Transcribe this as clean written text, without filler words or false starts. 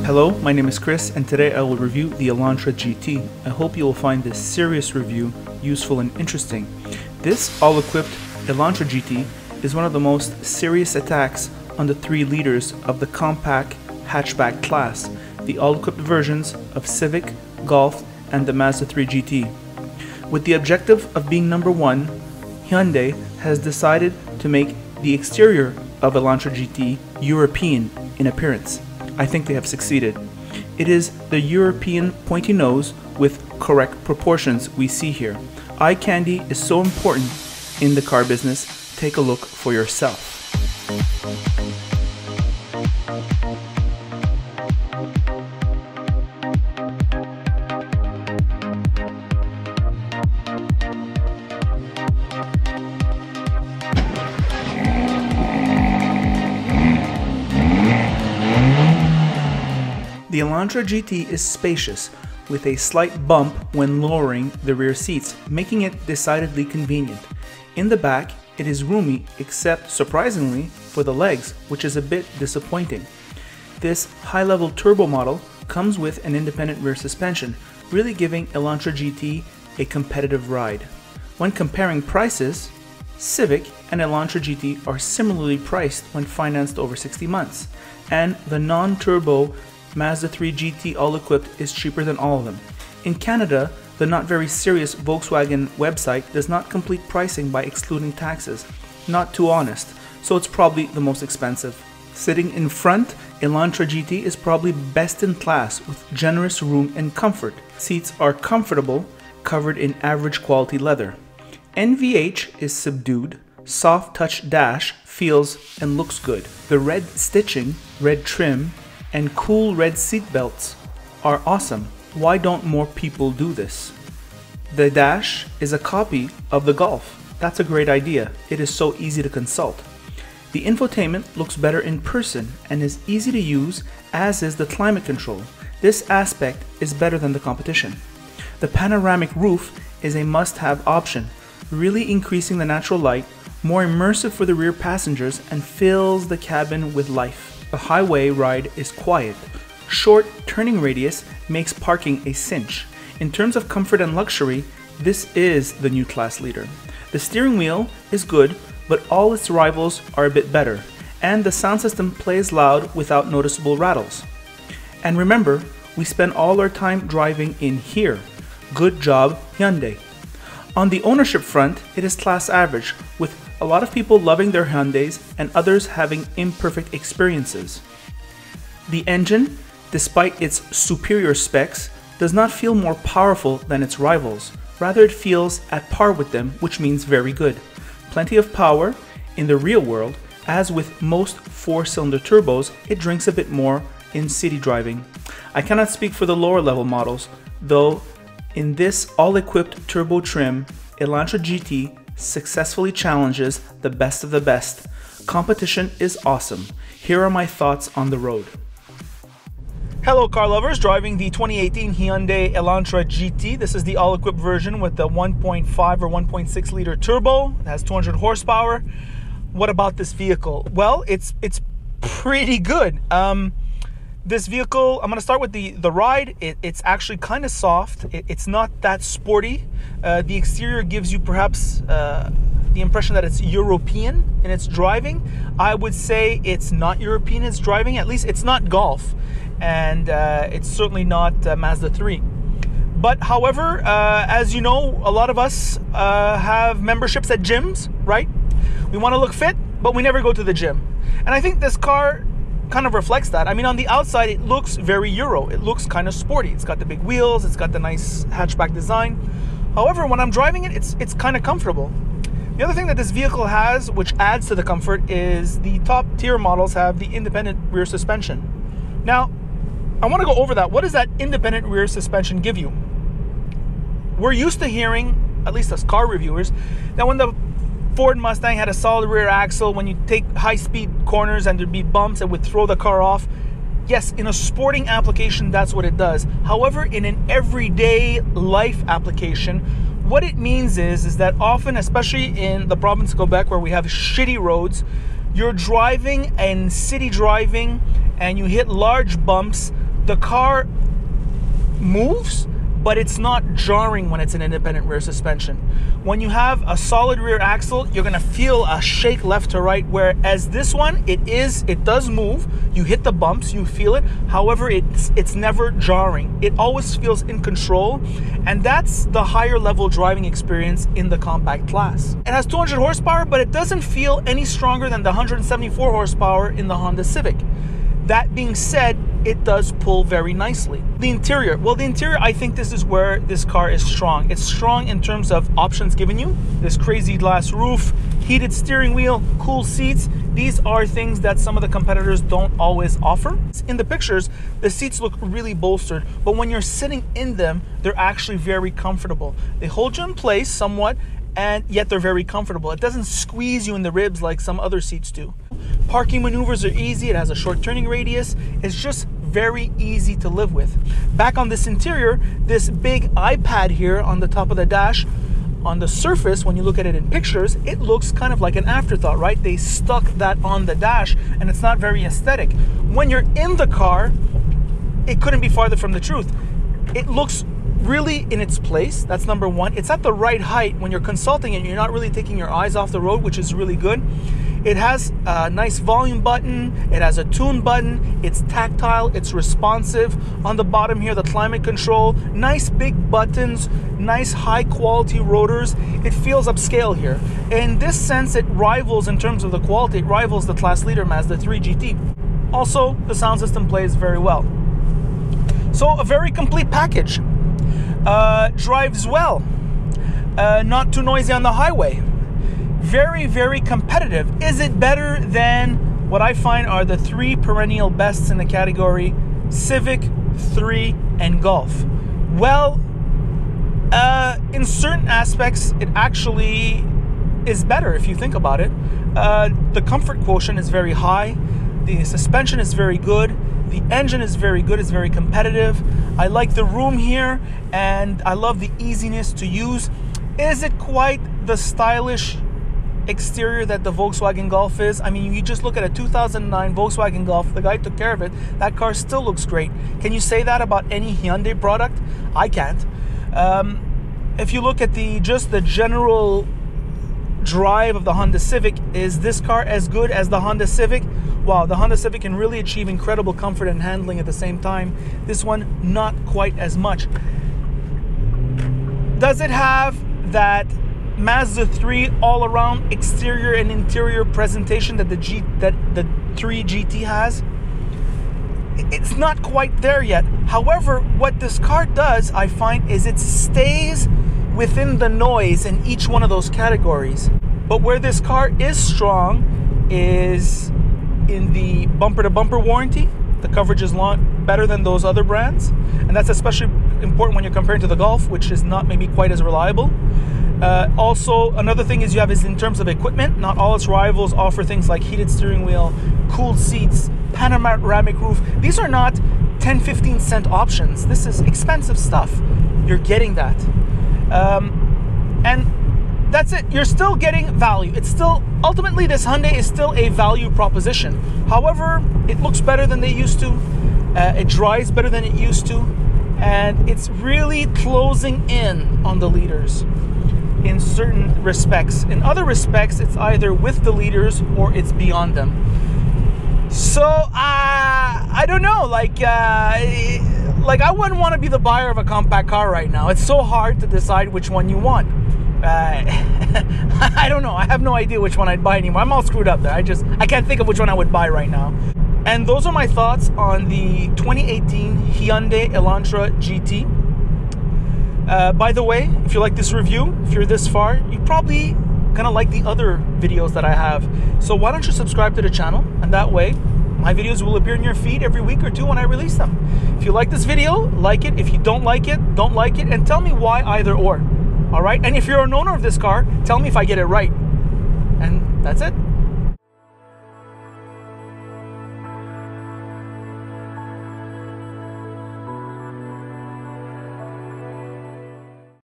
Hello, my name is Chris, and today I will review the Elantra GT. I hope you will find this serious review useful and interesting. This all-equipped Elantra GT is one of the most serious attacks on the three leaders of the compact hatchback class, the all-equipped versions of Civic, Golf, and the Mazda 3 GT. With the objective of being number one, Hyundai has decided to make the exterior of Elantra GT European in appearance. I think they have succeeded. It is the European pointy nose with correct proportions we see here. Eye candy is so important in the car business. Take a look for yourself. The Elantra GT is spacious, with a slight bump when lowering the rear seats, making it decidedly convenient. In the back, it is roomy, except surprisingly for the legs, which is a bit disappointing. This high-level turbo model comes with an independent rear suspension, really giving Elantra GT a competitive ride. When comparing prices, Civic and Elantra GT are similarly priced when financed over 60 months, and the non-turbo Mazda 3 GT all-equipped is cheaper than all of them. In Canada, the not very serious Volkswagen website does not complete pricing by excluding taxes. Not too honest, so it's probably the most expensive. Sitting in front, Elantra GT is probably best in class with generous room and comfort. Seats are comfortable, covered in average quality leather. NVH is subdued, soft touch dash feels and looks good. The red stitching, red trim, and cool red seat belts are awesome. Why don't more people do this? The dash is a copy of the Golf. That's a great idea. It is so easy to consult. The infotainment looks better in person and is easy to use, as is the climate control. This aspect is better than the competition. The panoramic roof is a must-have option, really increasing the natural light, more immersive for the rear passengers, and fills the cabin with life. The highway ride is quiet. Short turning radius makes parking a cinch. In terms of comfort and luxury, this is the new class leader. The steering wheel is good, but all its rivals are a bit better, and the sound system plays loud without noticeable rattles. And remember, we spend all our time driving in here. Good job, Hyundai. On the ownership front, it is class average, with a lot of people loving their Hyundais and others having imperfect experiences. The engine, despite its superior specs, does not feel more powerful than its rivals. Rather, it feels at par with them, which means very good. Plenty of power. In the real world, as with most four-cylinder turbos, it drinks a bit more in city driving. I cannot speak for the lower level models, though in this all-equipped turbo trim, Elantra GT successfully challenges the best of the best. Competition is awesome. Here are my thoughts on the road. Hello car lovers, driving the 2018 Hyundai Elantra GT. This is the all-equipped version with the 1.5 or 1.6 liter turbo. It has 200 horsepower. What about this vehicle? Well, it's pretty good. This vehicle, I'm going to start with the ride. It's actually kind of soft. It's not that sporty. The exterior gives you perhaps the impression that it's European in its driving. I would say it's not European in its driving. At least it's not Golf. And it's certainly not Mazda 3. But however, as you know, a lot of us have memberships at gyms, right? We want to look fit, but we never go to the gym. And I think this car kind of reflects that. I mean, on the outside, it looks very Euro. It looks kind of sporty. It's got the big wheels. It's got the nice hatchback design. However, when I'm driving it, it's kind of comfortable. The other thing that this vehicle has, which adds to the comfort, is the top tier models have the independent rear suspension. Now, I want to go over that. What does that independent rear suspension give you? We're used to hearing, at least as car reviewers, that when the Ford Mustang had a solid rear axle, when you take high-speed corners and there'd be bumps, it would throw the car off. Yes, in a sporting application, that's what it does. However, in an everyday life application, what it means is that often, especially in the province of Quebec, where we have shitty roads, you're driving and city driving and you hit large bumps the car moves, but it's not jarring when it's an independent rear suspension. When you have a solid rear axle, you're gonna feel a shake left to right, whereas this one, it does move. You hit the bumps, you feel it. However, it's never jarring. It always feels in control, and that's the higher level driving experience in the compact class. It has 200 horsepower, but it doesn't feel any stronger than the 174 horsepower in the Honda Civic. That being said, it does pull very nicely. The interior, well, the interior, I think this is where this car is strong. It's strong in terms of options given you. This crazy glass roof, heated steering wheel, cool seats. These are things that some of the competitors don't always offer. In the pictures, the seats look really bolstered, but when you're sitting in them, they're actually very comfortable. They hold you in place somewhat, and yet they're very comfortable. It doesn't squeeze you in the ribs like some other seats do. Parking maneuvers are easy. It has a short turning radius. It's just very easy to live with. Back on this interior, this big iPad here on the top of the dash, on the surface, when you look at it in pictures, it looks kind of like an afterthought, right? They stuck that on the dash and it's not very aesthetic. When you're in the car, it couldn't be farther from the truth. It looks really in its place. That's number one. It's at the right height. When you're consulting it, you're not really taking your eyes off the road, which is really good. It has a nice volume button. It has a tune button. It's tactile. It's responsive. On the bottom here, the climate control. Nice big buttons. Nice high quality rotors. It feels upscale here. In this sense, it rivals, in terms of the quality, it rivals the class leader Mazda 3 GT. Also, the sound system plays very well. So a very complete package. Drives well. Not too noisy on the highway. Very, very competitive. Is it better than what I find are the three perennial bests in the category, Civic, 3, and Golf? Well, in certain aspects, it actually is better if you think about it. The comfort quotient is very high. The suspension is very good. The engine is very good. It's very competitive. I like the room here, and I love the easiness to use. Is it quite the stylish exterior that the Volkswagen Golf is? I mean, you just look at a 2009 Volkswagen Golf, the guy took care of it. That car still looks great. Can you say that about any Hyundai product? I can't. If you look at just the general drive of the Honda Civic, is this car as good as the Honda Civic? Wow, the Honda Civic can really achieve incredible comfort and handling at the same time. This one, not quite as much. Does it have that Mazda 3 all-around exterior and interior presentation that the 3 GT has? It's not quite there yet. However, what this car does, I find, is it stays within the noise in each one of those categories. But where this car is strong is in the bumper-to-bumper warranty. The coverage is better than those other brands, and that's especially important when you're comparing to the Golf, which is not maybe quite as reliable. Also, another thing is in terms of equipment, not all its rivals offer things like heated steering wheel, cooled seats, panoramic roof. These are not 10-15 cent options. This is expensive stuff. You're getting that. And that's it. You're still getting value. It's still, ultimately, this Hyundai is still a value proposition. However, it looks better than they used to. It drives better than it used to. And it's really closing in on the leaders in certain respects. In other respects, it's either with the leaders or it's beyond them. So, I don't know, like I wouldn't want to be the buyer of a compact car right now. It's so hard to decide which one you want. I don't know. I have no idea which one I'd buy anymore. I'm all screwed up there. I can't think of which one I would buy right now. And those are my thoughts on the 2018 Hyundai Elantra GT. By the way, if you like this review, if you're this far, you're probably gonna like the other videos that I have. So why don't you subscribe to the channel, and that way my videos will appear in your feed every week or two when I release them. If you like this video, like it. If you don't like it, don't like it, and tell me why either or. All right? And if you're an owner of this car, tell me if I get it right. And that's it.